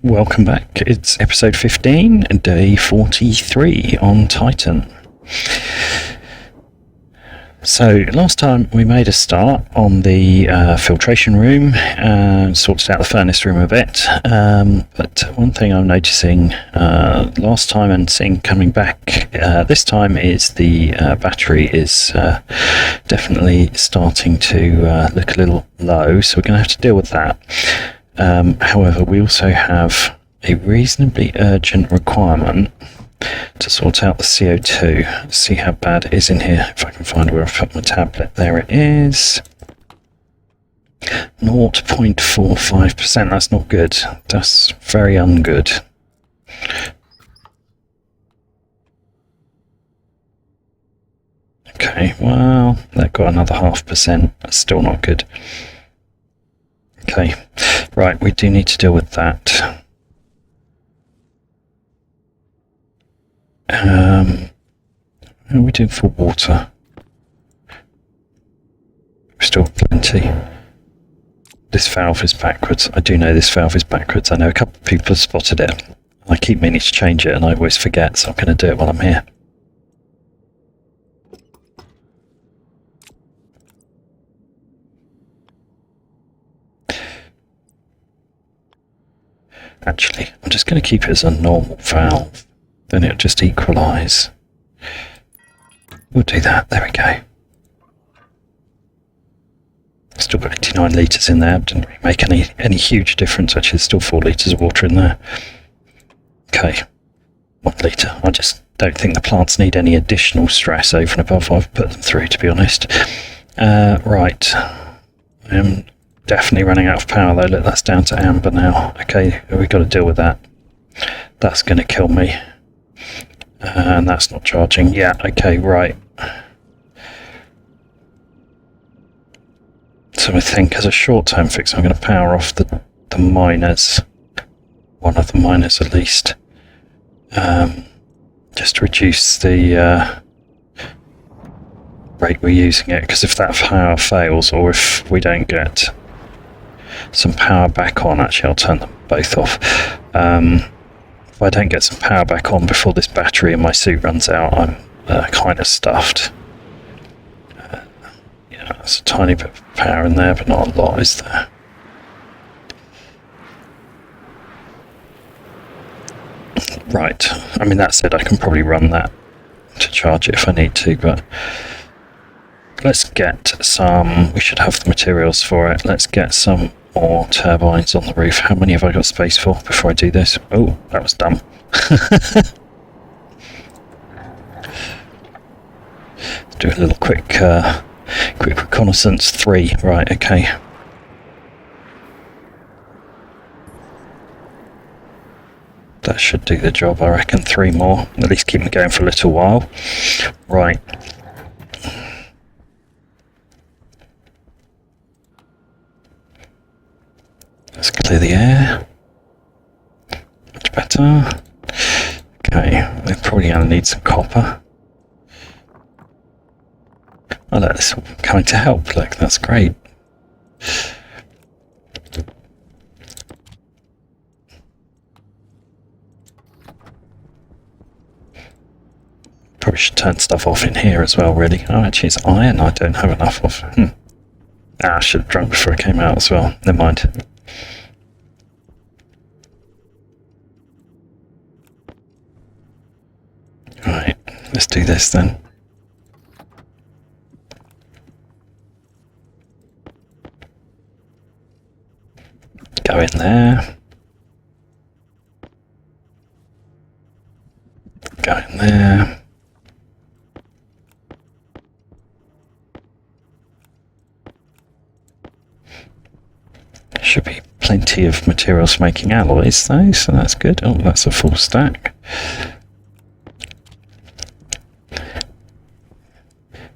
Welcome back. It's episode 15, day 43 on Titan. So last time we made a start on the filtration room and sorted out the furnace room a bit, but one thing I'm noticing last time and seeing coming back this time is the battery is definitely starting to look a little low, so we're going to have to deal with that. However, we also have a reasonably urgent requirement to sort out the CO2. See how bad it is in here. If I can find where I've put my tablet. There it is. 0.45%. That's not good. That's very ungood. Okay, well, that got another 0.5%. That's still not good. Okay, right, we do need to deal with that. How are we doing for water? Still plenty. This valve is backwards. I do know this valve is backwards. I know a couple of people have spotted it. I keep meaning to change it and I always forget, so I'm going to do it while I'm here. Actually, I'm just going to keep it as a normal valve. Then it'll just equalise. We'll do that. There we go. Still got 89 litres in there. Didn't really make any huge difference. Actually, there's still 4 litres of water in there. Okay. 1 litre. I just don't think the plants need any additional stress over and above what I've put them through, to be honest. Right. I'm definitely running out of power though. Look, that's down to amber now. Okay, we've got to deal with that. That's going to kill me. And that's not charging. Yeah, okay, right. So I think as a short-term fix, I'm going to power off the miners. One of the miners at least. Just to reduce the rate we're using it. Because if that power fails, or if we don't get some power back on, actually I'll turn them both off. If I don't get some power back on before this battery in my suit runs out, I'm kind of stuffed. Yeah, there's a tiny bit of power in there, but not a lot, is there? Right, I mean that said, I can probably run that to charge it if I need to, but let's get some, we should have the materials for it, let's get some more turbines on the roof. How many have I got space for before I do this? Oh, that was dumb. Do a little quick reconnaissance. 3, right, okay. That should do the job, I reckon. 3 more, at least keep me going for a little while. Right. Let's clear the air. Much better. Okay, we're probably going to need some copper. Oh look, this is coming to help. Look, that's great. Probably should turn stuff off in here as well, really. Oh, actually, it's iron I don't have enough of. I should have drunk before I came out as well. Never mind. Right, let's do this then. Go in there. Go in there. Should be plenty of materials for making alloys though, so that's good. Oh, that's a full stack.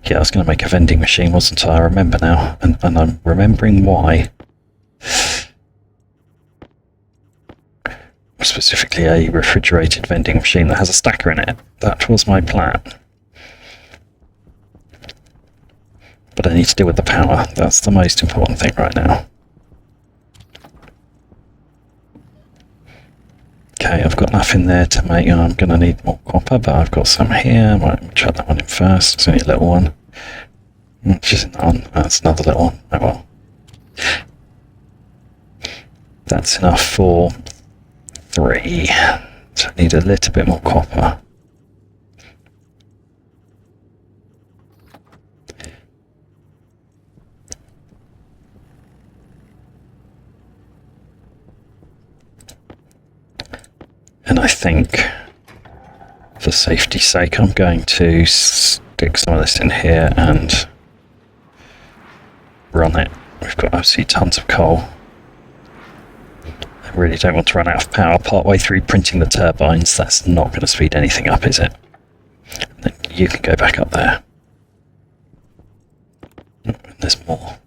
Yeah, I was going to make a vending machine, wasn't I? I remember now, and I'm remembering why. Specifically a refrigerated vending machine that has a stacker in it. That was my plan. But I need to deal with the power. That's the most important thing right now. Okay, I've got enough in there to make... I'm going to need more copper, but I've got some here. Might chuck that one in first. It's only a little one. Which isn't that one. That's another little one. Oh well. That's enough for 3. So I need a little bit more copper. And I think, for safety's sake, I'm going to stick some of this in here and run it. We've got absolutely tons of coal. I really don't want to run out of power partway through printing the turbines. That's not going to speed anything up, is it? Then you can go back up there. Oh, there's more.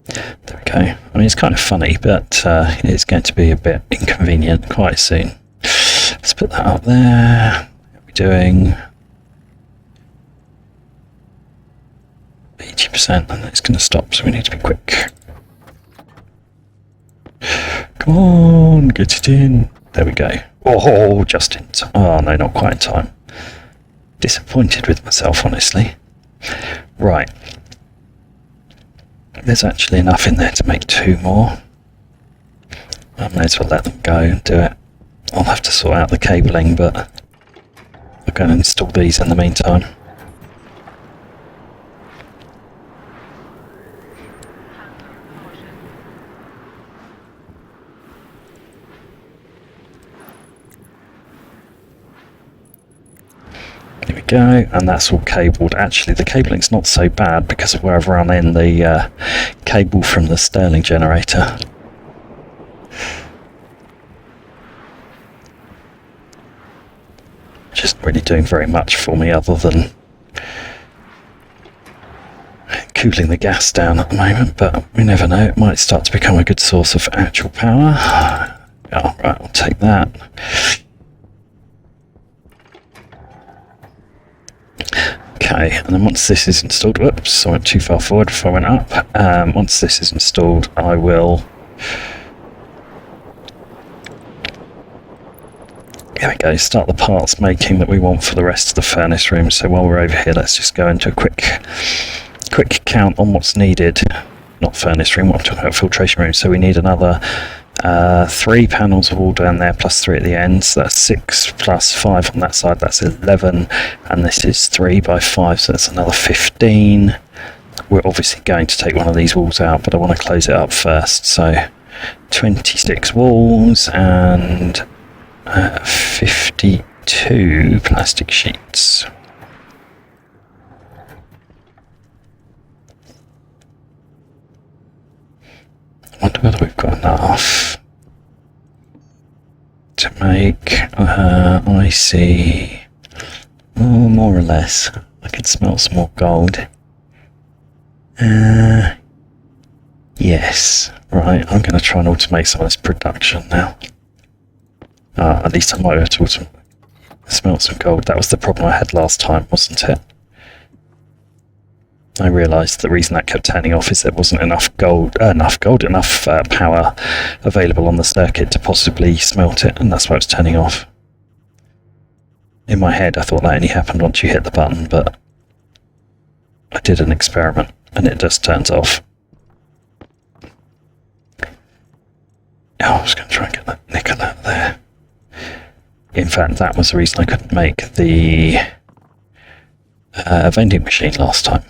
There we go. I mean, it's kind of funny, but it's going to be a bit inconvenient quite soon. Let's put that up there. What are we doing? 80%, and it's going to stop, so we need to be quick. Come on, get it in. There we go. Oh, just in time. Oh, no, not quite in time. Disappointed with myself, honestly. Right. There's actually enough in there to make 2 more. I may as well let them go and do it. I'll have to sort out the cabling, but I'm going to install these in the meantime. There we go, and that's all cabled. Actually, the cabling's not so bad because of where I've run in the cable from the Stirling generator. Just really doing very much for me other than cooling the gas down at the moment, but we never know, it might start to become a good source of actual power. Oh, right, I'll take that. Okay, and then once this is installed, whoops, I went too far forward before I went up. Once this is installed, I will... There we go, start the parts making that we want for the rest of the furnace room. So while we're over here, let's just go into a quick count on what's needed. Not furnace room, what I'm talking about, filtration room. So we need another 3 panels of wall down there plus 3 at the end, so that's 6 plus 5 on that side, that's 11, and this is 3 by 5, so that's another 15. We're obviously going to take one of these walls out, but I want to close it up first. So 26 walls and 52 plastic sheets. I wonder whether we've got enough to make, I see, more or less. I can smell some more gold. Yes, right, I'm going to try and automate some of this production now. At least I might be able to smell some gold. That was the problem I had last time, wasn't it? I realised the reason that kept turning off is there wasn't enough power available on the circuit to possibly smelt it, and that's why it's turning off. In my head I thought that only happened once you hit the button, but I did an experiment and it just turns off. Oh, I was going to try and get that nickel out there. In fact, that was the reason I couldn't make the vending machine last time.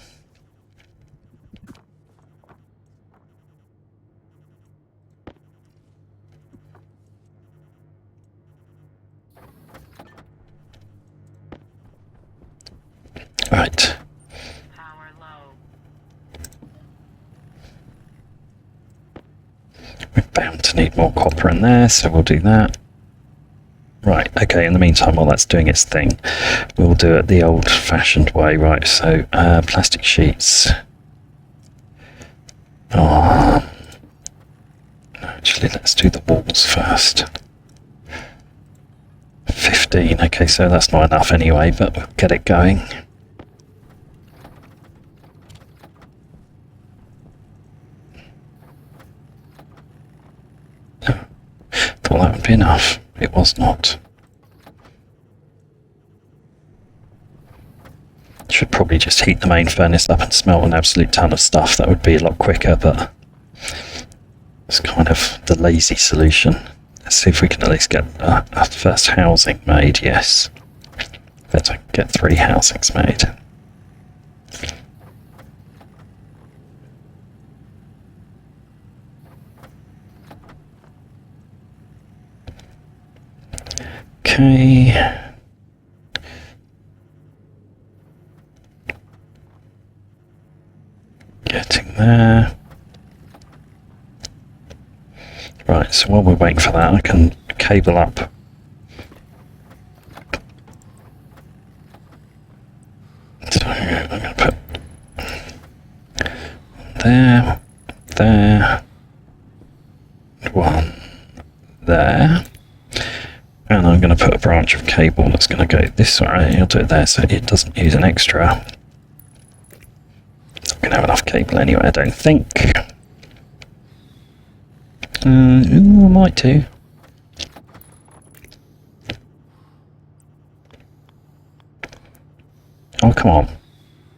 Right. Power low. We're bound to need more copper in there, so we'll do that. Right, okay, in the meantime, while that's doing its thing, we'll do it the old-fashioned way, right? So, plastic sheets. Oh, actually, let's do the walls first. 15, okay, so that's not enough anyway, but we'll get it going. thought that would be enough. It was not. Should probably just heat the main furnace up and smelt an absolute ton of stuff. That would be a lot quicker, but it's kind of the lazy solution. Let's see if we can at least get a first housing made. Yes. Better get 3 housings made. Okay. Getting there. Right, so while we're waiting for that, I can cable up. So I'm going to put there, there, 1 there. And I'm going to put a branch of cable that's going to go this way. I'll do it there so it doesn't use an extra. I'm going to have enough cable anyway, I don't think. I might do. Oh, come on.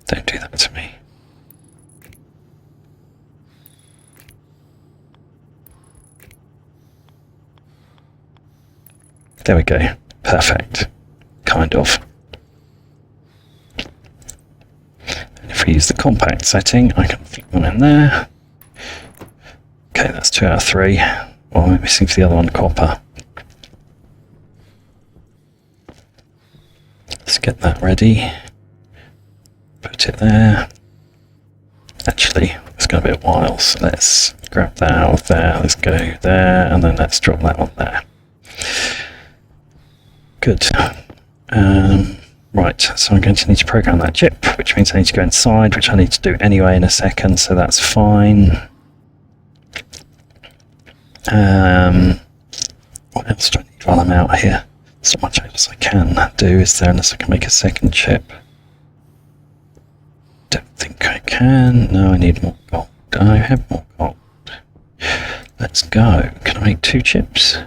Don't do that to me. There we go. Perfect. Kind of. And if we use the compact setting, I can flip them in there. Okay, that's 2 out of 3. What am I missing for the other one? Copper. Let's get that ready. Put it there. Actually, it's going to be a while, so let's grab that out of there. Let's go there, and then let's drop that one there. Good. Right, so I'm going to need to program that chip, which means I need to go inside, which I need to do anyway in a second, so that's fine. What else do I need while I'm out here? There's not much else I can do, is there, unless I can make a second chip? Don't think I can. No, I need more gold. I have more gold. Let's go. Can I make 2 chips?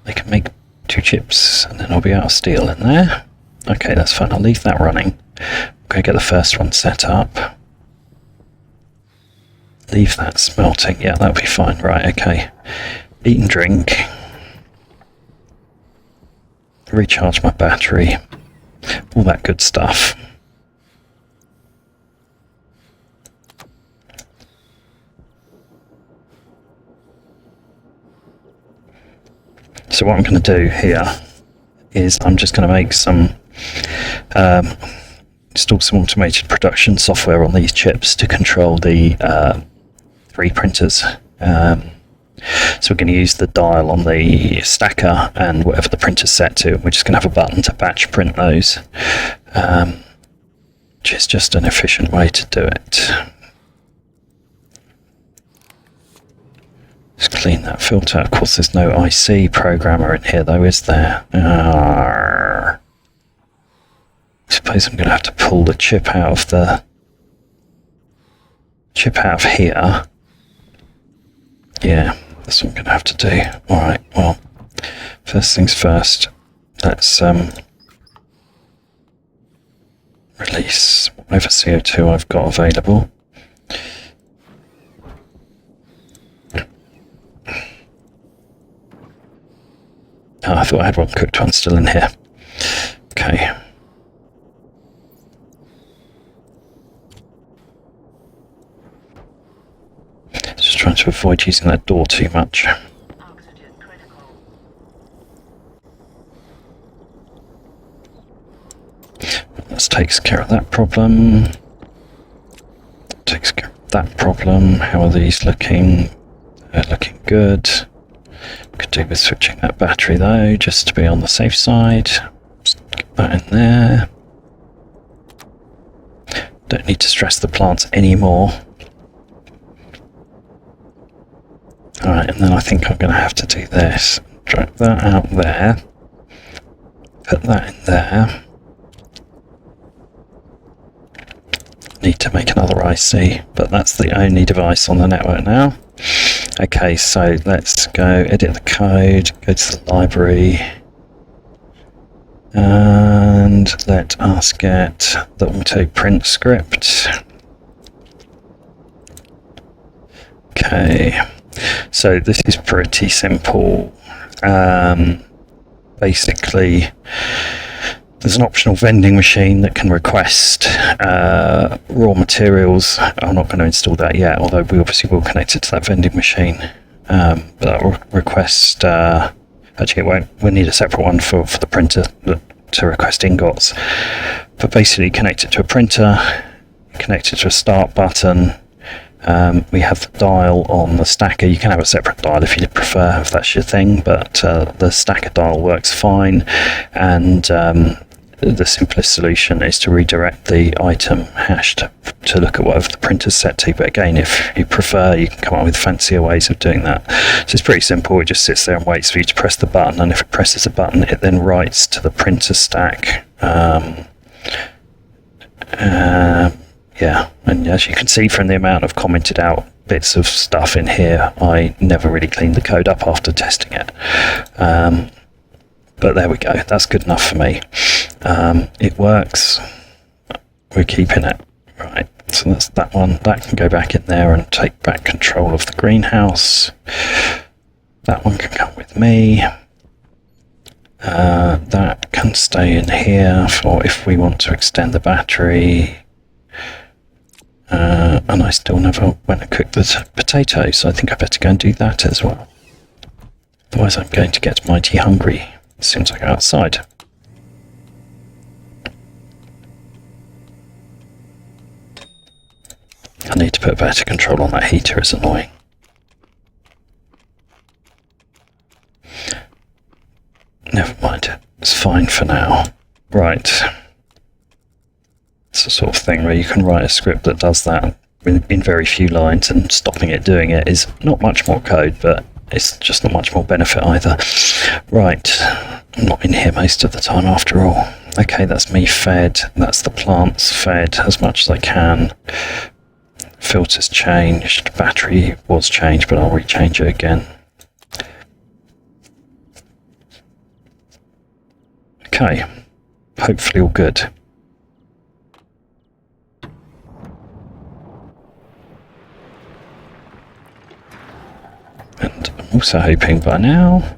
I can make 2 chips, and then I'll be out of steel in there. Okay, that's fine. I'll leave that running. Okay, get the first one set up. Leave that smelting. Yeah, that'll be fine. Right, okay. Eat and drink. Recharge my battery. All that good stuff. So what I'm going to do here is I'm just going to make some, install some automated production software on these chips to control the 3 printers. So we're going to use the dial on the stacker and whatever the printer's set to. We're just going to have a button to batch print those, which is just an efficient way to do it. Just clean that filter. Of course, there's no IC programmer in here, though, is there? I suppose I'm going to have to pull the chip out of here. Yeah, that's what I'm going to have to do. All right. Well, first things first. Let's release whatever CO2 I've got available. Oh, I thought I had one cooked one still in here. Okay. Just trying to avoid using that door too much. Oxygen critical. That takes care of that problem. Takes care of that problem. How are these looking? They're looking good. Could do with switching that battery though, just to be on the safe side. Just get that in there. Don't need to stress the plants anymore. Alright, and then I think I'm going to have to do this. Drag that out there. Put that in there. Need to make another IC, but that's the only device on the network now. Okay, so let's go edit the code, go to the library, and let us get the auto print script. Okay, so this is pretty simple. Basically, there's an optional vending machine that can request raw materials. I'm not going to install that yet, although we obviously will connect it to that vending machine. But that will request, actually it won't, we'll need a separate one for the printer to request ingots. But basically connect it to a printer, connect it to a start button. We have the dial on the stacker. You can have a separate dial if you prefer, if that's your thing, but the stacker dial works fine. And the simplest solution is to redirect the item hash to look at whatever the printer's set to. But again, if you prefer, you can come up with fancier ways of doing that. So it's pretty simple. It just sits there and waits for you to press the button, and if it presses a button, it then writes to the printer stack. Yeah, and as you can see from the amount of commented out bits of stuff in here, I never really cleaned the code up after testing it. But there we go, that's good enough for me. It works, we're keeping it. Right, so that's that one. That can go back in there and take back control of the greenhouse. That one can come with me. That can stay in here for if we want to extend the battery. And I still never went and cooked the potatoes, so I think I better go and do that as well. Otherwise I'm going to get mighty hungry as soon as I go outside. I need to put better control on that heater, it's annoying. Never mind, it's fine for now. Right. It's the sort of thing where you can write a script that does that in very few lines, and stopping it doing it is not much more code, but it's just not much more benefit either. Right, I'm not in here most of the time after all. Okay, that's me fed, that's the plants fed as much as I can. Filter's changed, battery was changed, but I'll rechange it again. Okay, hopefully all good. And I'm also hoping by now...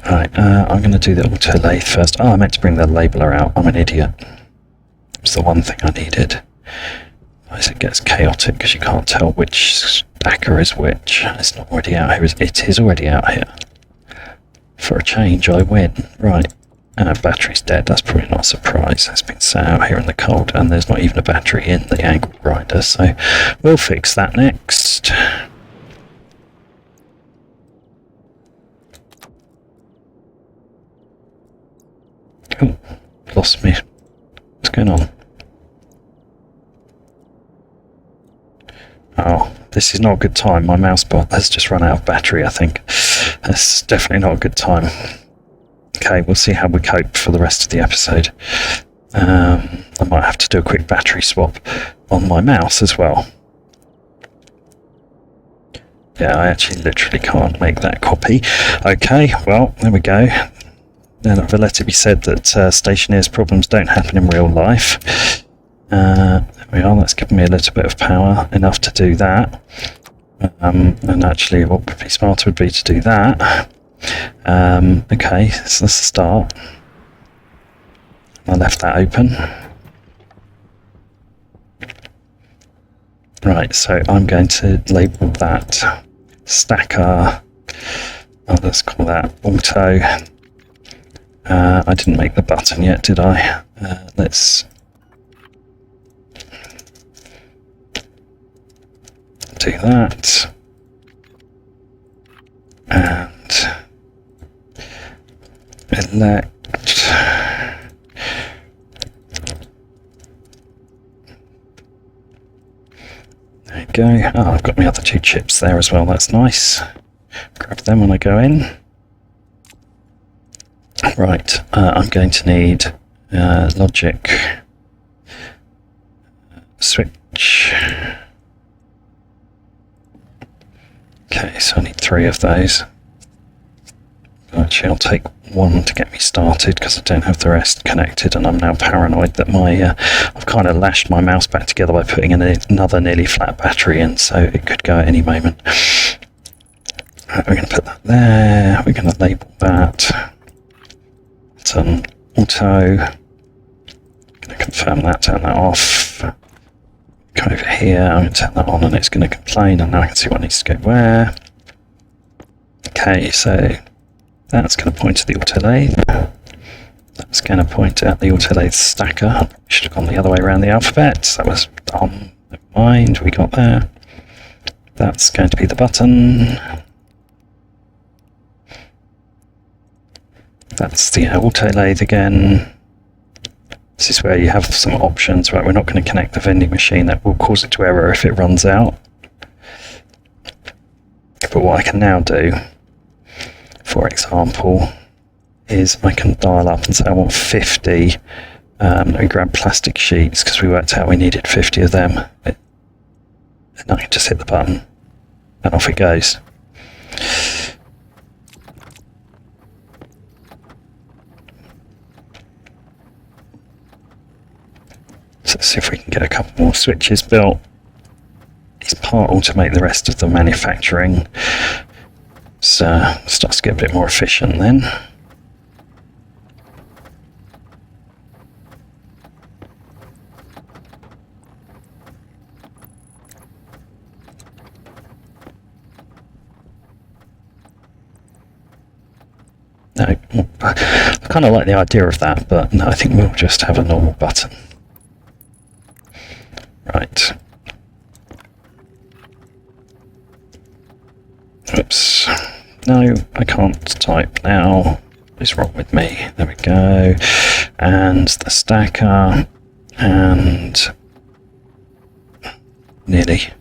Right, I'm going to do the auto lathe first. Oh, I meant to bring the labeler out. I'm an idiot. It's the one thing I needed. Otherwise it gets chaotic because you can't tell which stacker is which. It's not already out here. It is already out here. For a change, I win. Right. Battery's dead. That's probably not a surprise. It's been sat out here in the cold, and there's not even a battery in the angle grinder, so we'll fix that next. Oh, lost me. What's going on? Oh, this is not a good time. My mouse bot has just run out of battery, I think. That's definitely not a good time. Okay, we'll see how we cope for the rest of the episode. I might have to do a quick battery swap on my mouse as well. Yeah, I actually literally can't make that copy. Okay, well, there we go. Then let it be said that Stationeers problems don't happen in real life. There we are, that's given me a little bit of power, enough to do that. And actually what would be smarter would be to do that. Okay, so that's the start. I left that open. Right, so I'm going to label that stacker. Oh, let's call that auto. I didn't make the button yet, did I? Let's do that. And elect. There you go. Oh, I've got my other two chips there as well. That's nice. Grab them when I go in. Right, I'm going to need logic switch switch. Okay, so I need 3 of those. Actually, I'll take 1 to get me started because I don't have the rest connected, and I'm now paranoid that I've kind of lashed my mouse back together by putting in another nearly flat battery in, so it could go at any moment. Right, we're going to put that there. We're going to label that. It's an auto. Going to confirm that, turn that off. Go over here, I'm going to turn that on and it's going to complain, and now I can see what needs to go where. Okay, so that's going to point to the auto lathe. That's going to point at the auto lathe stacker. Should have gone the other way around the alphabet. That was dumb. Never mind, we got there. That's going to be the button. That's the auto lathe again. This is where you have some options, right? We're not going to connect the vending machine. That will cause it to error if it runs out. But what I can now do, for example, is I can dial up and say I want 50. We grab plastic sheets because we worked out we needed 50 of them. And I can just hit the button and off it goes. So let's see if we can get a couple more switches built. It's part automate the rest of the manufacturing. So it starts to get a bit more efficient then. No, I kind of like the idea of that, but no, I think we'll just have a normal button. Right. Oops. No, I can't type now. What is wrong with me? There we go. And the stacker. And nearly.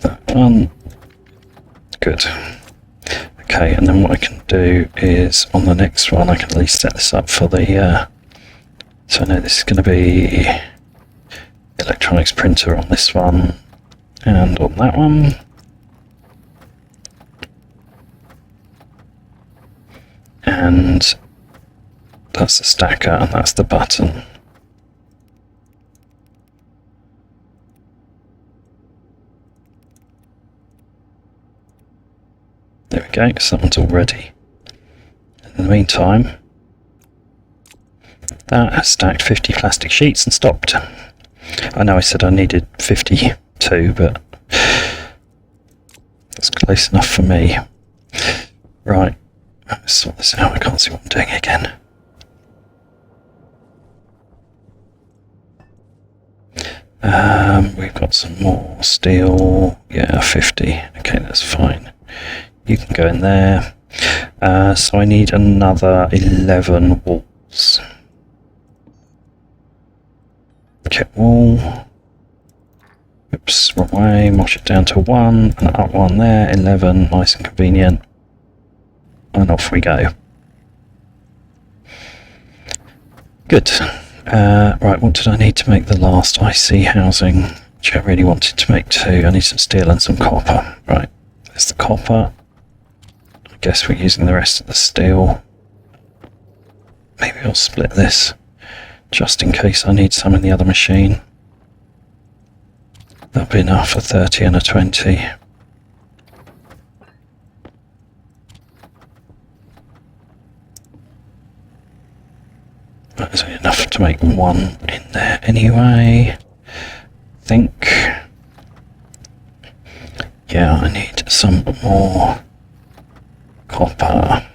That one. Good. Okay, and then what I can do is on the next one I can at least set this up for the so I know this is going to be electronics printer on this one and on that one. And that's the stacker and that's the button. There we go, someone's all ready. In the meantime, that has stacked 50 plastic sheets and stopped. I know I said I needed 52, but that's close enough for me. Right, let's sort this out. I can't see what I'm doing again. We've got some more steel. Yeah, 50. Okay, that's fine. You can go in there. So I need another 11 walls. Check wall. Oops, wrong way. Mosh it down to 1 and up 1 there. 11, nice and convenient. And off we go. Good. Right, what did I need to make the last IC housing? Which I really wanted to make 2. I need some steel and some copper. Right, there's the copper. I guess we're using the rest of the steel. Maybe I'll split this, just in case I need some in the other machine. That'll be enough for 30 and a 20. That's enough to make 1 in there anyway, I think. Yeah, I need some more copper.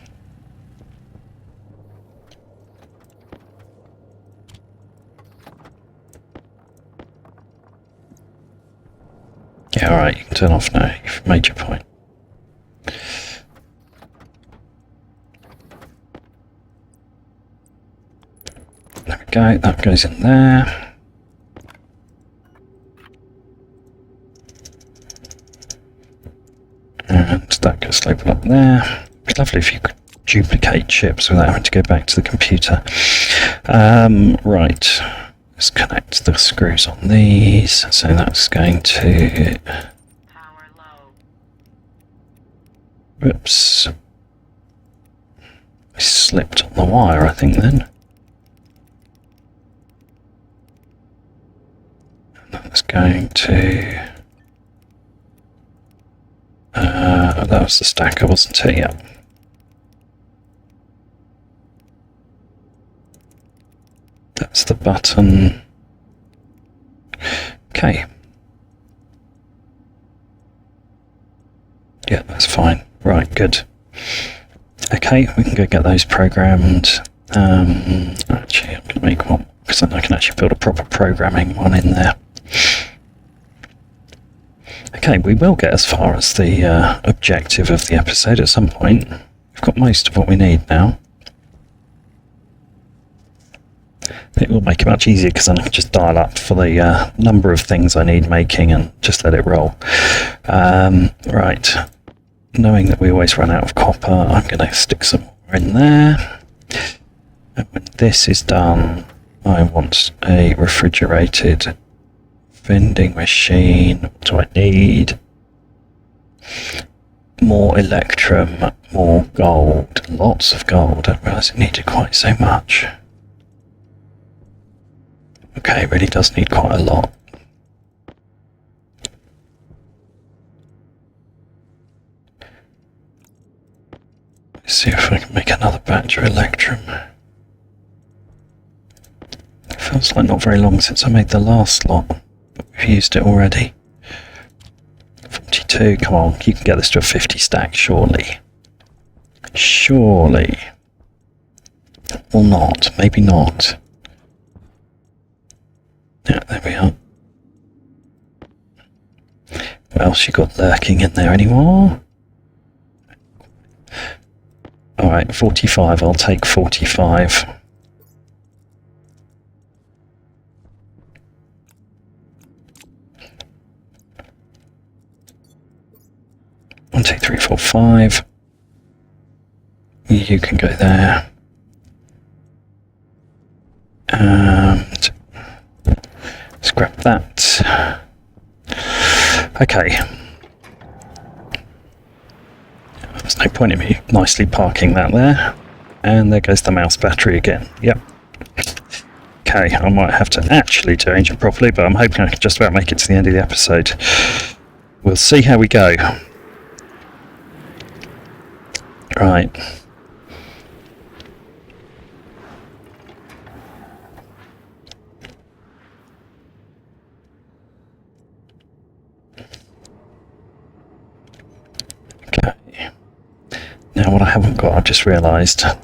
Yeah, alright, you can turn off now. You've made your point. There we go, that goes in there. And that gets labelled up there. It'd be lovely if you could duplicate chips without having to go back to the computer. Right, Just connect the screws on these. So that's going to... Power low. Whoops. I slipped on the wire, I think, then. And that's going to... that was the stacker, wasn't it? Yeah. That's the button. Okay. Yeah, that's fine. Right, good. Okay, we can go get those programmed. Actually, I'm going to make one, because then I can actually build a proper programming one in there. Okay, we will get as far as the objective of the episode at some point. We've got most of what we need now. It will make it much easier because then I can just dial up for the number of things I need making and just let it roll. Right, knowing that we always run out of copper, I'm going to stick some more in there. And when this is done, I want a refrigerated vending machine. What do I need? More electrum, more gold, lots of gold. I didn't realise it needed quite so much. Okay, it really does need quite a lot. Let's see if I can make another batch of electrum. It feels like not very long since I made the last lot, but we've used it already. 42, come on, you can get this to a 50 stack, surely. Surely. Or not, maybe not. Yeah, there we are. What else you got lurking in there anymore? Alright, 45, I'll take 45. One, two, three, four, 5. You can go there. And let's grab that. Okay. There's no point in me nicely parking that there. And there goes the mouse battery again. Yep. Okay, I might have to actually change it properly, but I'm hoping I can just about make it to the end of the episode. We'll see how we go. Right. Okay. Now what I haven't got, I've just realised. I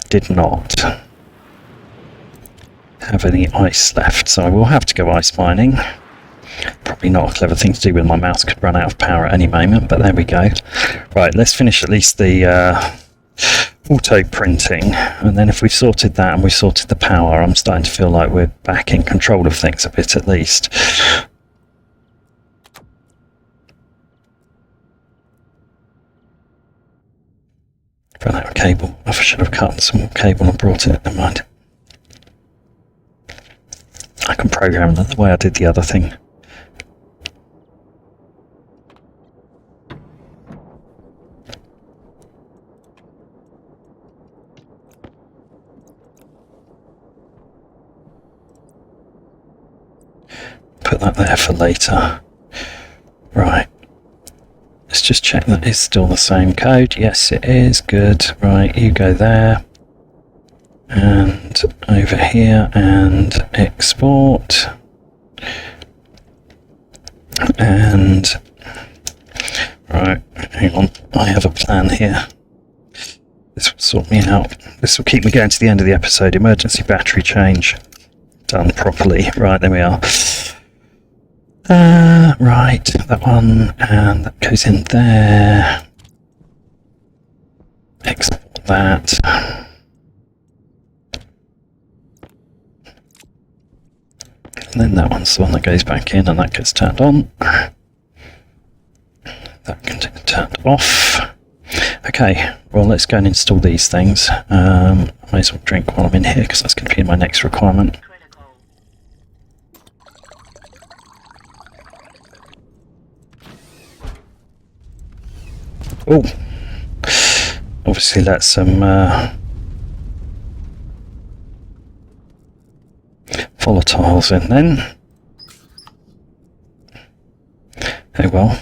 did not have any ice left, so I will have to go ice mining. Probably not a clever thing to do when my mouse could run out of power at any moment, but there we go. Right, let's finish at least the auto printing, and then if we've sorted that and we've sorted the power, I'm starting to feel like we're back in control of things a bit at least. Run out of cable. I should have cut some more cable and brought it. Never mind. I can program it the way I did the other thing. Put that there for later. Right. Let's just check that it's still the same code. Yes, it is. Good. Right, you go there. And over here and export. And right, hang on. I have a plan here. This will sort me out. This will keep me going to the end of the episode. Emergency battery change. Done properly. Right, there we are. Right, that one, and that goes in there. Export that. And then that one's the one that goes back in and that gets turned on. That can get turned off. Okay, well, let's go and install these things. I may as well drink while I'm in here because that's going to be my next requirement. Critical. Oh, obviously that's some volatiles in then. Oh well,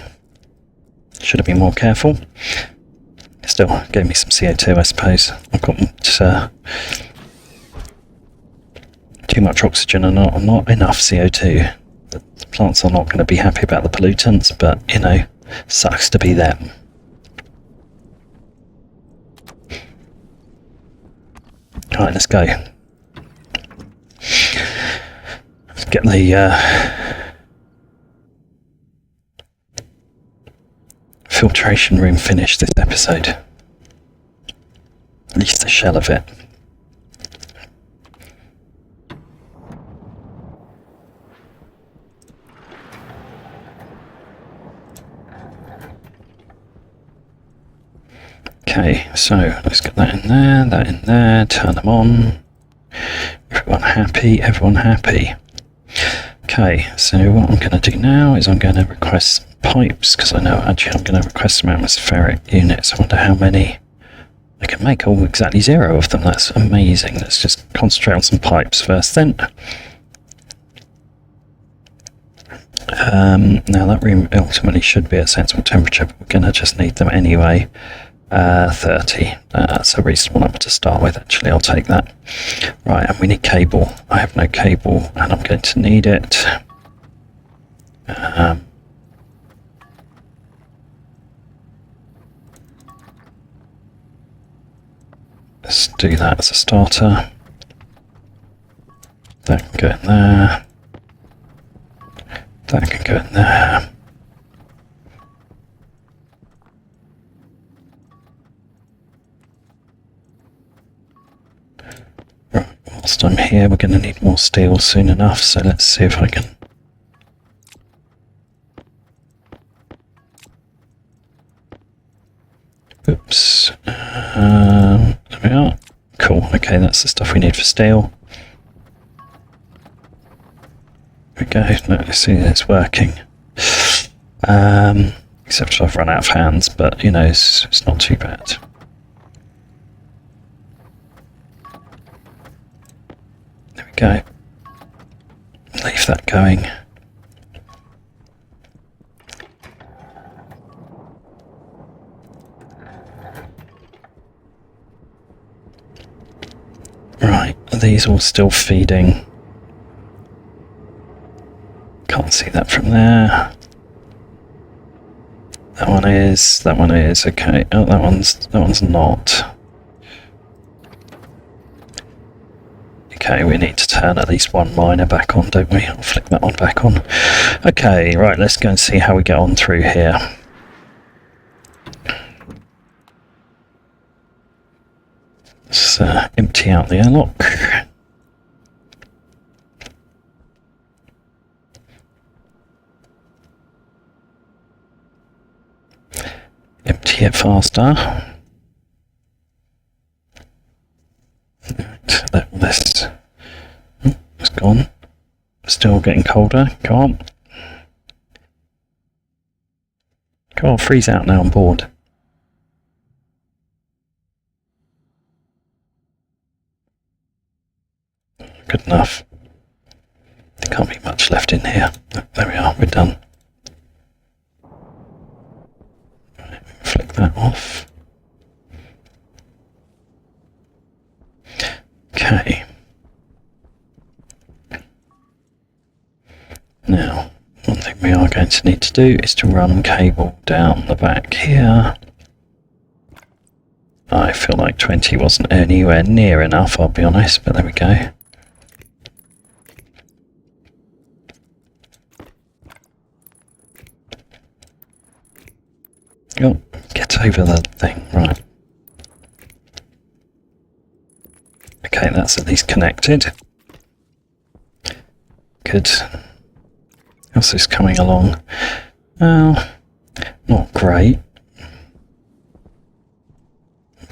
should have been more careful. Still gave me some CO2, I suppose. I've got too much oxygen and not enough CO2. The plants are not going to be happy about the pollutants, but you know, sucks to be them. Right, let's go. Let's get the filtration room finished this episode. At least the shell of it. Okay, so let's get that in there, turn them on. Everyone happy, everyone happy. Okay, so what I'm going to do now is I'm going to request pipes, because I know actually I'm going to request some atmospheric units. I wonder how many I can make. Oh, exactly 0 of them. That's amazing. Let's just concentrate on some pipes first then. Now that room ultimately should be at sensible temperature, but we're going to just need them anyway. 30. That's a reasonable number to start with, actually. I'll take that. Right, and we need cable. I have no cable, and I'm going to need it. Let's do that as a starter. That can go in there. That can go in there. Right, whilst I'm here, we're going to need more steel soon enough, so let's see if I can... Oops. There we are. Cool, okay, that's the stuff we need for steel. There we go, let's see, it's working. Except I've run out of hands, but you know, it's not too bad. There we go. Leave that going. Right, are these all still feeding? Can't see that from there. That one is, okay. Oh, that one's not. Okay, we need to turn at least one miner back on, don't we? I'll flick that one back on. Okay, right, let's go and see how we get on through here. Let's empty out the airlock. Empty it faster. Right, it's gone. Still getting colder. Come on. Come on, freeze out now on board. Good enough. There can't be much left in here. There we are, we're done. Right, flick that off. Okay. Now, one thing we are going to need to do is to run cable down the back here. I feel like 20 wasn't anywhere near enough, I'll be honest, but there we go. Oh, get over the thing, right. Okay, that's at least connected. Good. How's this coming along? Well, not great.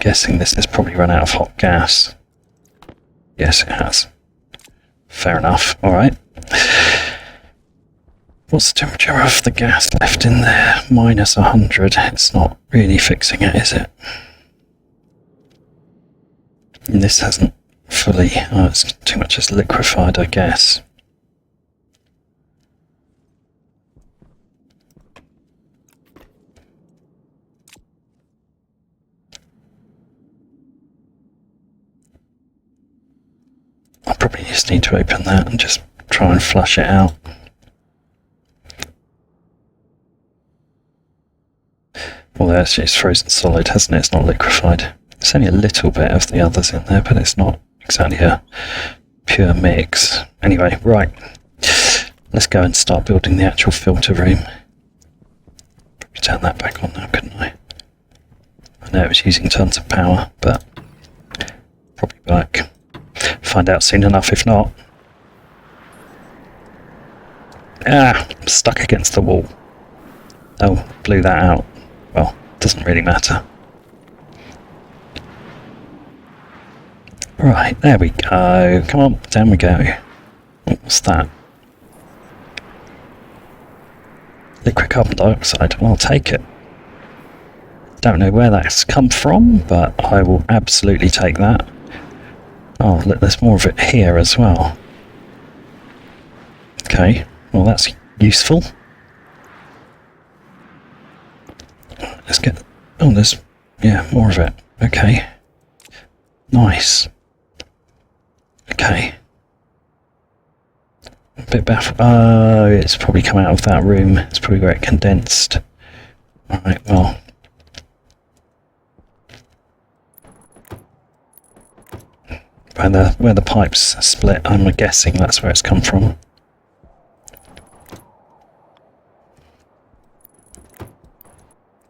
guessing this has probably run out of hot gas. Yes, it has. Fair enough. Alright. What's the temperature of the gas left in there? Minus 100. It's not really fixing it, is it? And this hasn't fully... Oh, it's too much as liquefied, I guess. I probably just need to open that and just try and flush it out. Although it's frozen solid, hasn't it? It's not liquefied. There's only a little bit of the others in there, but it's not exactly a pure mix. Anyway, right. Let's go and start building the actual filter room. Probably turn that back on now, couldn't I? I know it was using tons of power, but probably back. Find out soon enough, if not. Ah, I'm stuck against the wall. Oh, blew that out. Well, doesn't really matter. Right, there we go. Come on, down we go. What's that? Liquid carbon dioxide. Well, I'll take it. Don't know where that's come from, but I will absolutely take that. Oh, look, there's more of it here as well. Okay, well that's useful. Let's get... Oh, there's... Yeah, more of it. Okay. Nice. Okay. A bit baffled. Oh, it's probably come out of that room. It's probably where it condensed. Alright, well... Where the pipes split, I'm guessing that's where it's come from.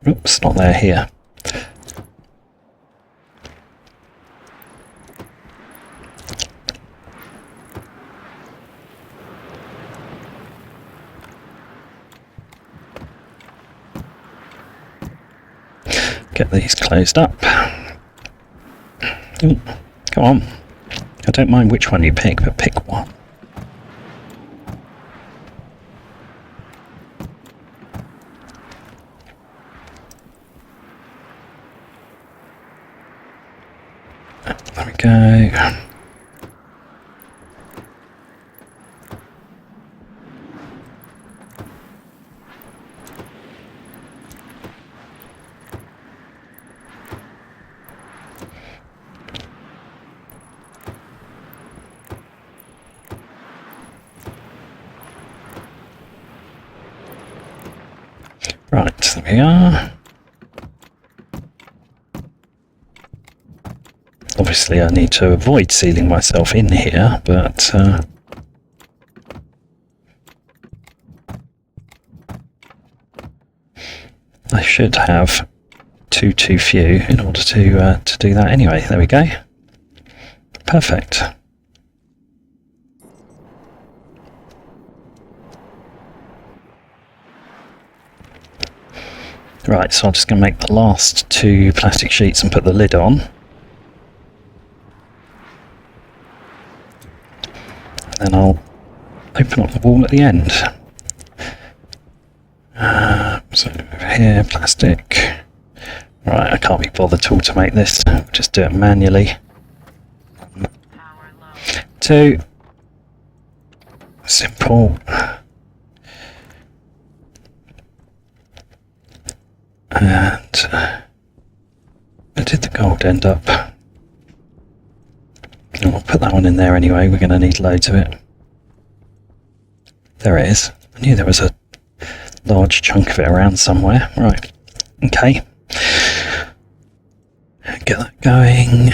Oops, not there here. Get these closed up. Ooh, come on. I don't mind which one you pick, but pick one. There we go. Right, there we are. Obviously I need to avoid sealing myself in here, but I should have too few in order to do that anyway. There we go. Perfect. Right, so I'm just going to make the last 2 plastic sheets and put the lid on. And then I'll open up the wall at the end. So over here, plastic. Right, I can't be bothered to automate this. I'll just do it manually. 2. Simple. And where did the gold end up? Oh, I'll put that one in there anyway, we're going to need loads of it. There it is. I knew there was a large chunk of it around somewhere. Right, okay. Get that going.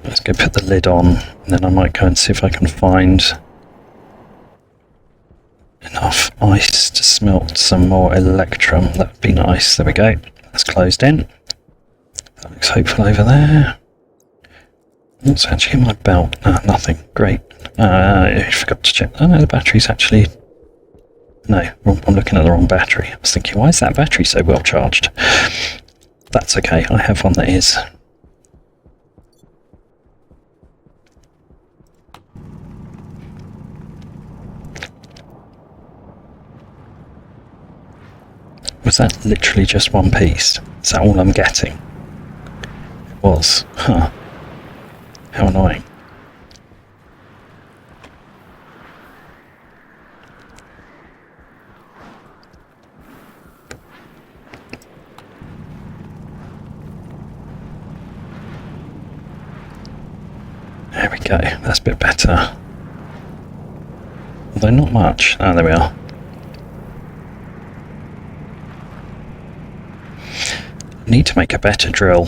Let's go put the lid on, and then I might go and see if I can find enough ice to smelt some more electrum. That would be nice. There we go. That's closed in. That looks hopeful over there. What's actually in my belt? Nothing. Great. I forgot to check. Oh no, the battery's actually No, I'm looking at the wrong battery. I was thinking, why is that battery so well charged? That's okay, I have one that is. Was that literally just one piece? Is that all I'm getting? It was. Huh. How annoying. There we go, that's a bit better. Although not much. Ah, there we are. Need to make a better drill.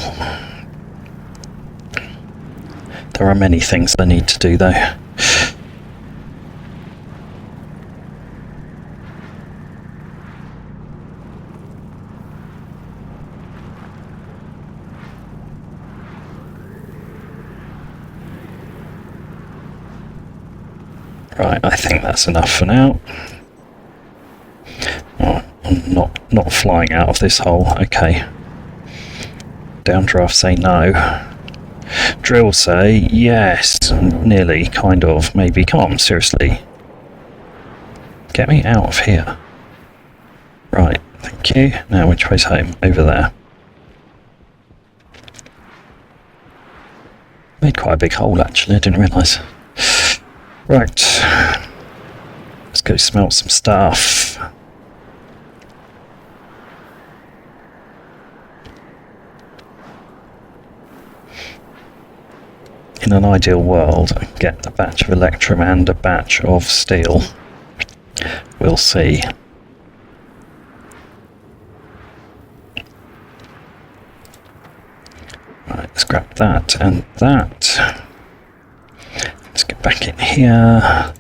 There are many things I need to do though. Right, I think that's enough for now. Oh, I'm not flying out of this hole. Okay. Downdraft say no. Drill say yes. Nearly, kind of, maybe. Come on, seriously. Get me out of here. Right, thank you. Now which way's home? Over there. Made quite a big hole actually, I didn't realise. Right, let's go smelt some stuff. In an ideal world, I get a batch of electrum and a batch of steel. We'll see. Right, let's grab that and that. Let's get back in here.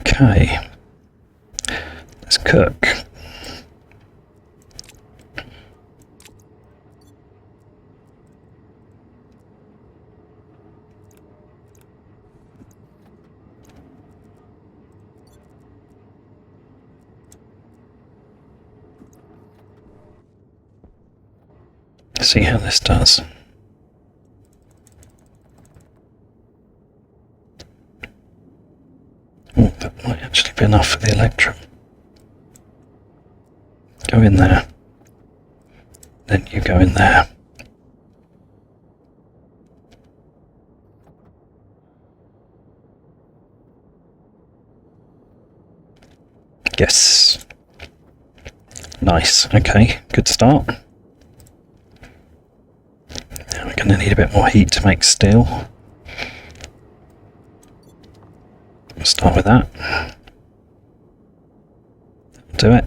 Okay. Let's cook. See how this does. Oh, that might actually be enough for the electrum. Go in there. Then you go in there. Yes. Nice. Okay, good start. Now we're going to need a bit more heat to make steel. We'll start with that. Do it.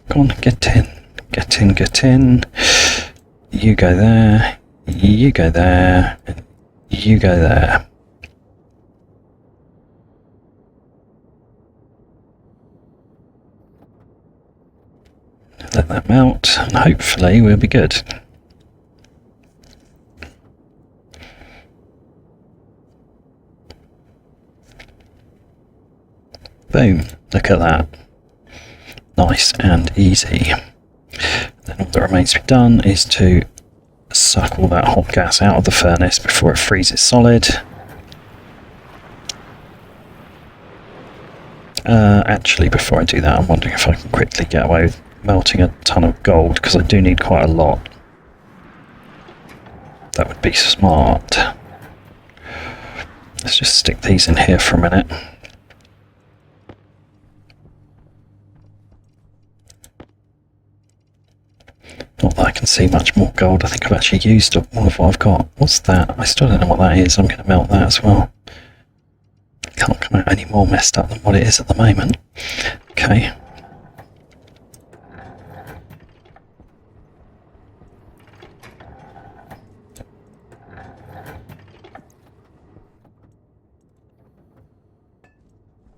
Come on, get in. Get in, get in. You go there. You go there. You go there. Let that melt, and hopefully we'll be good. Boom, look at that. Nice and easy. Then all that remains to be done is to suck all that hot gas out of the furnace before it freezes solid. Actually, before I do that, I'm wondering if I can quickly get away with melting a ton of gold, because I do need quite a lot. That would be smart. Let's just stick these in here for a minute. Not that I can see much more gold. I think I've actually used all of what I've got. What's that? I still don't know what that is. I'm going to melt that as well. Can't come out any more messed up than what it is at the moment. Okay.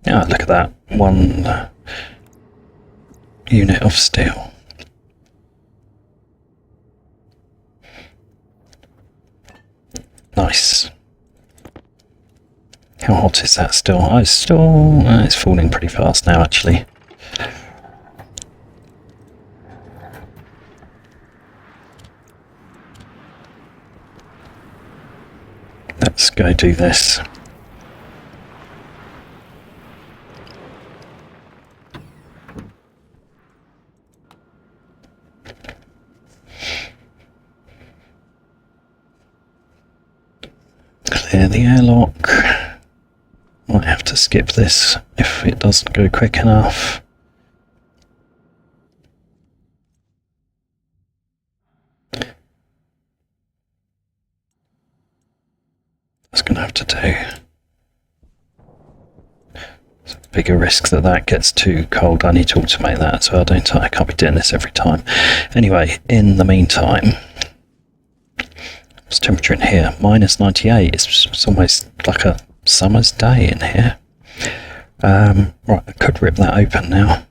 Ah, look at that. One unit of steel. Nice. How hot is that still? Oh, it's falling pretty fast now, actually. Let's go do this. Clear the airlock. Might have to skip this if it doesn't go quick enough. That's going to have to do. It's a bigger risk that that gets too cold. I need to automate that, so I can't be doing this every time. Anyway, in the meantime, what's the temperature in here? Minus 98. It's almost like a summer's day in here. Right, I could rip that open now.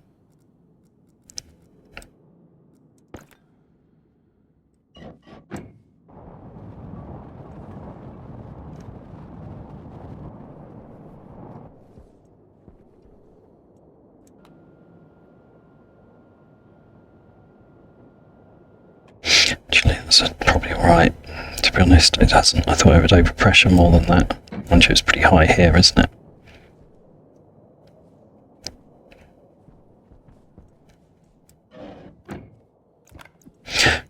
Actually, that's probably alright. To be honest, it hasn't. I thought it would overpressure more than that. Once it's pretty high here, isn't it?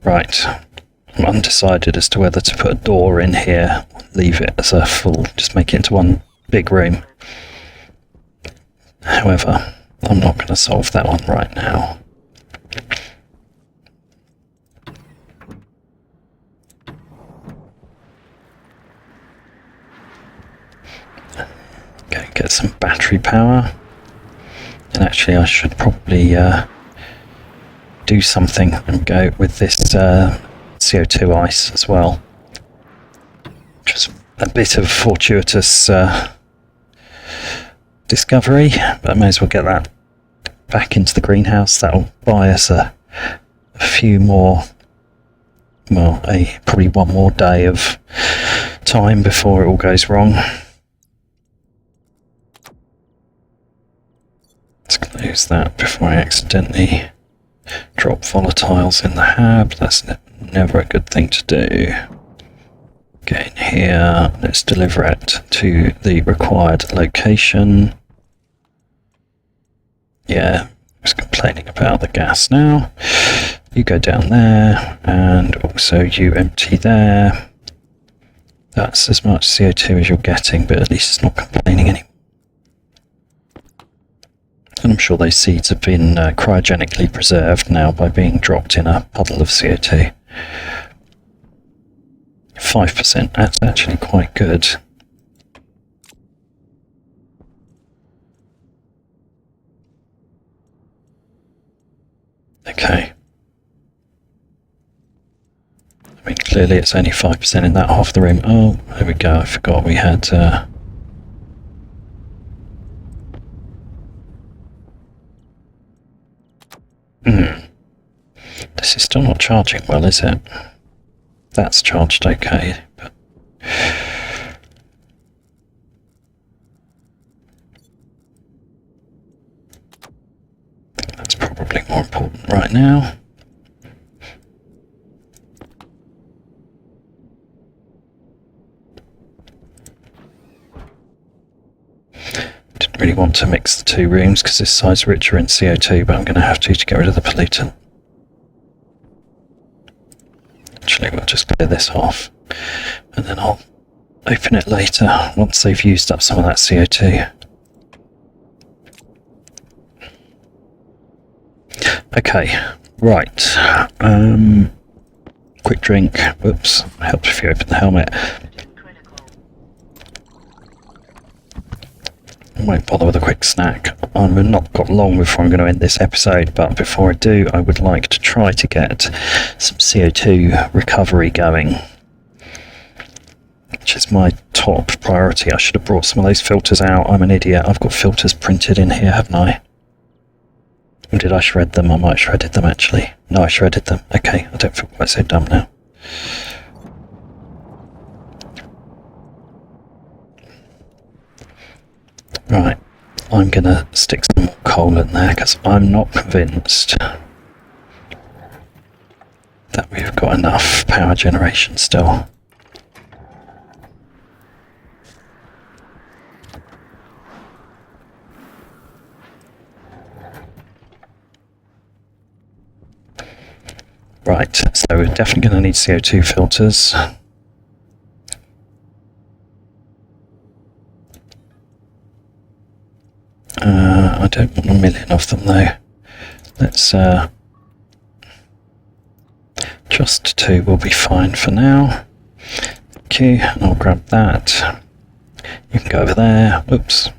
Right. I'm undecided as to whether to put a door in here, leave it as a full, just make it into one big room. However, I'm not going to solve that one right now. Okay, get some battery power. And actually I should probably do something and go with this CO2 ice as well. Just a bit of fortuitous discovery, but I may as well get that back into the greenhouse. That'll buy us a few more, well, probably one more day of time before it all goes wrong. Let's close that before I accidentally drop volatiles in the hab. That's never a good thing to do. Get in here, let's deliver it to the required location. Yeah, just complaining about the gas now. You go down there, and also you empty there. That's as much CO2 as you're getting, but at least it's not complaining anymore. And I'm sure those seeds have been cryogenically preserved now by being dropped in a puddle of CO2. 5%, that's actually quite good. Okay. I mean, clearly it's only 5% in that half the room. Oh, there we go, I forgot we had... This is still not charging well, is it? That's charged okay, but... that's probably more important right now. Didn't really want to mix the two rooms because this side's richer in CO2, but I'm going to have to get rid of the pollutant. Actually, we'll just clear this off, and then I'll open it later once they've used up some of that CO2. Okay, right. Quick drink. Whoops, helps if you open the helmet. I won't bother with a quick snack. I've not got long before I'm going to end this episode, but before I do, I would like to try to get some CO2 recovery going, which is my top priority. I should have brought some of those filters out. I'm an idiot. I've got filters printed in here, haven't I? Or did I shred them? I might have shredded them, actually. No, I shredded them. Okay, I don't feel quite so dumb now. Right, I'm going to stick some more coal in there because I'm not convinced that we've got enough power generation still. Right, so we're definitely going to need CO2 filters. I don't want a million of them though. Let's just 2 will be fine for now. Thank you, and I'll grab that. You can go over there. Oops.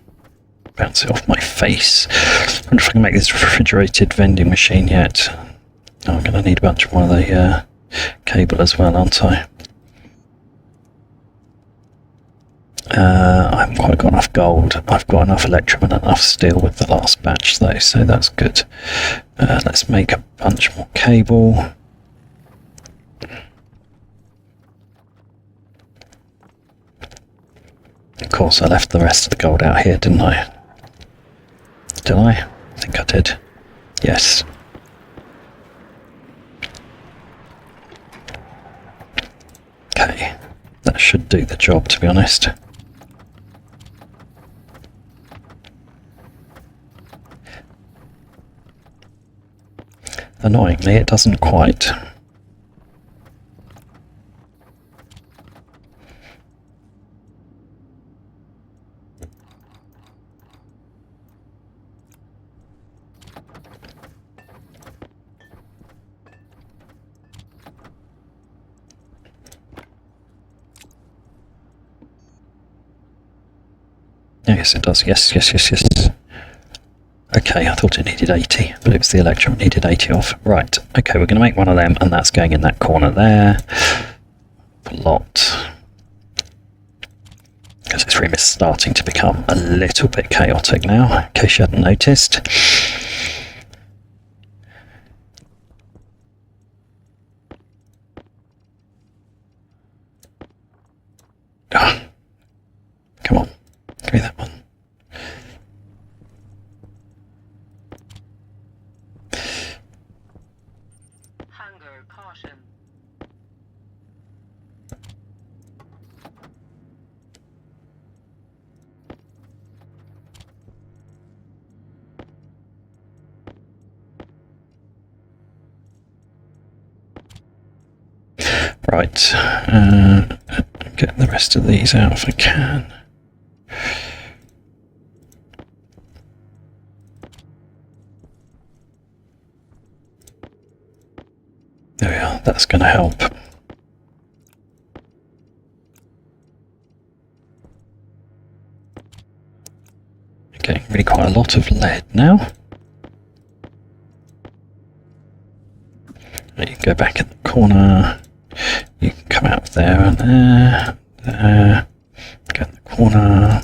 Bounce it off my face. I wonder if I can make this refrigerated vending machine yet. Oh, I'm going to need a bunch more of the cable as well, aren't I? I haven't quite got enough gold. I've got enough electrum and enough steel with the last batch though, so that's good. Let's make a bunch more cable. Of course I left the rest of the gold out here, didn't I? Did I? I think I did. Yes. Okay, that should do the job, to be honest. Annoyingly, it doesn't quite. Yes, it does. Yes. Okay, I thought it needed 80, but it was the electrum it needed 80 of. Right, okay, we're going to make one of them, and that's going in that corner there. Plot. Because this room is starting to become a little bit chaotic now, in case you hadn't noticed. Oh, come on, give me that one. Hunger caution. Right, get the rest of these out if I can. There we are, that's going to help. Getting really quite a lot of lead now. You can go back in the corner. You can come out there and there. There. Go in the corner.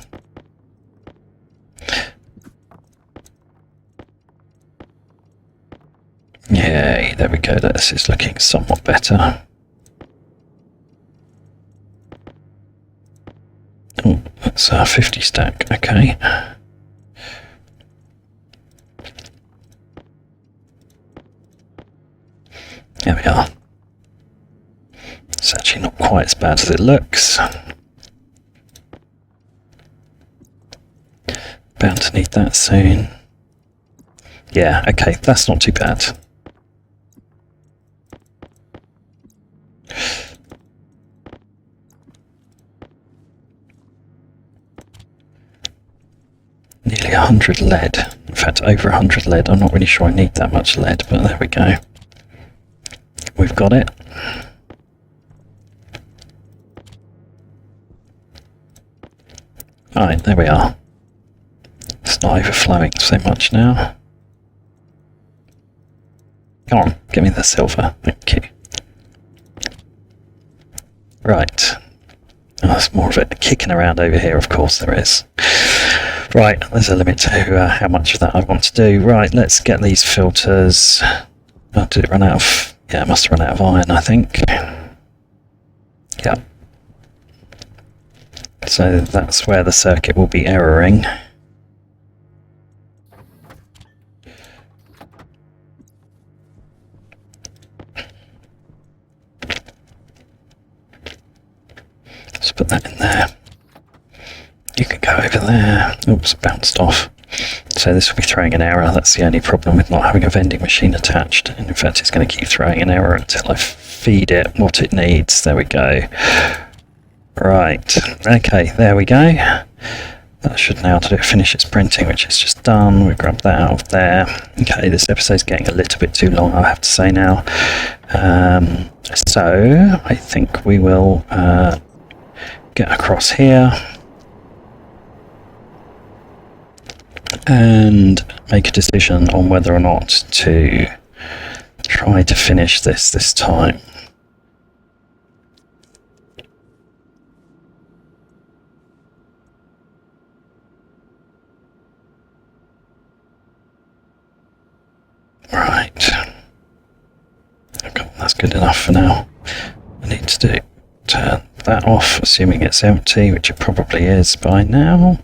Yay, there we go. This is looking somewhat better. Oh, that's a 50 stack. Okay. There we are. It's actually not quite as bad as it looks. Bound to need that soon. Yeah, okay, that's not too bad. Nearly 100 lead. In fact, over 100 lead. I'm not really sure I need that much lead, but there we go. We've got it. Alright, there we are. It's not overflowing so much now. Come on, give me the silver. Thank you. Right. Oh, there's more of it kicking around over here, of course there is. Right, there's a limit to how much of that I want to do. Right, let's get these filters. Oh, did it run out of... Yeah, it must have run out of iron, I think. Yeah. So that's where the circuit will be erroring. put that in there. You can go over there. Oops, bounced off. So this will be throwing an error. That's the only problem with not having a vending machine attached. And in fact, it's going to keep throwing an error until I feed it what it needs. There we go. Right. Okay, there we go. That should now finish its printing, which is just done. We'll grab that out of there. Okay, this episode's getting a little bit too long, I have to say now. So I think we will get across here and make a decision on whether or not to try to finish this time. Right. Okay, that's good enough for now. I need to turn that off, assuming it's empty, which it probably is by now.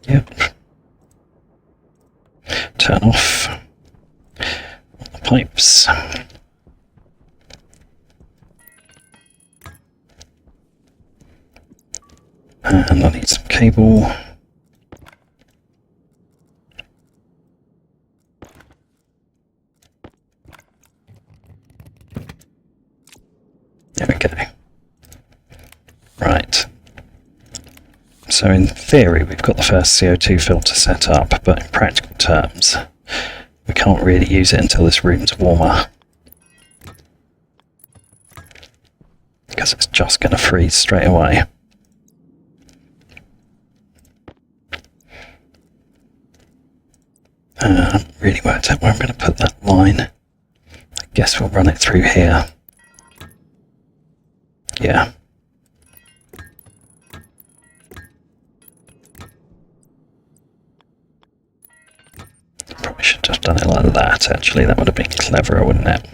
Yep. Turn off the pipes. And I need some cable. There we go. Right. So in theory, we've got the first CO2 filter set up, but in practical terms, we can't really use it until this room's warmer, because it's just going to freeze straight away. Really worked out where I'm going to put that line. I guess we'll run it through here. Yeah. Probably should have done it like that, actually. That would have been cleverer, wouldn't it?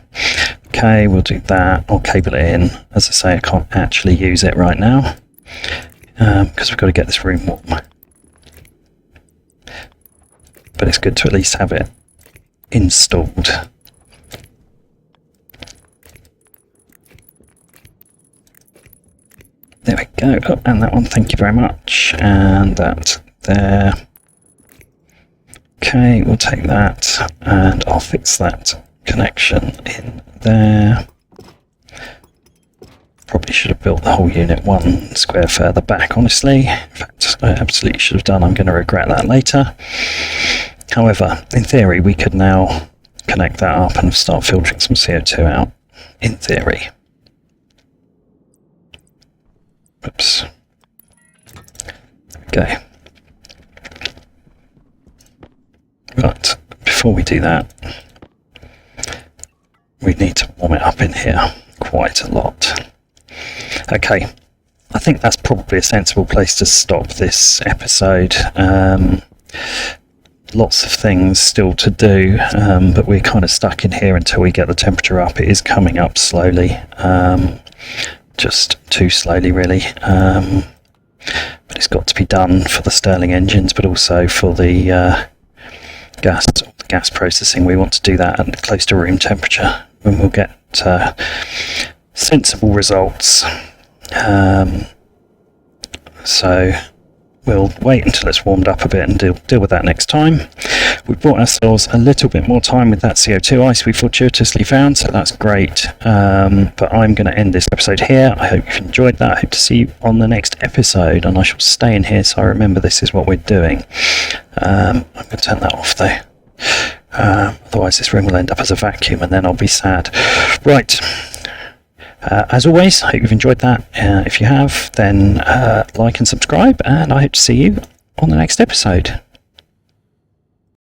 Okay, we'll do that. I'll cable it in. As I say, I can't actually use it right now, because we've got to get this room warm. But it's good to at least have it installed. There we go. Oh, and that one, thank you very much. And that there. Okay, we'll take that and I'll fix that connection in there. Probably should have built the whole unit 1 square further back, honestly. In fact, I absolutely should have done. I'm going to regret that later. However, in theory, we could now connect that up and start filtering some CO2 out. In theory. Oops. Okay. But before we do that, we need to warm it up in here quite a lot. Okay, I think that's probably a sensible place to stop this episode. Lots of things still to do, but we're kind of stuck in here until we get the temperature up. It is coming up slowly, just too slowly really, but it's got to be done for the Stirling engines, but also for the gas processing. We want to do that at close to room temperature, and we'll get sensible results. So we'll wait until it's warmed up a bit and deal with that next time. We've bought ourselves a little bit more time with that CO2 ice we fortuitously found, so that's great. But I'm going to end this episode here. I hope you've enjoyed that. I hope to see you on the next episode, and I shall stay in here so I remember this is what we're doing. I'm going to turn that off though. Otherwise this room will end up as a vacuum and then I'll be sad. Right. As always, I hope you've enjoyed that. If you have, then like and subscribe, and I hope to see you on the next episode.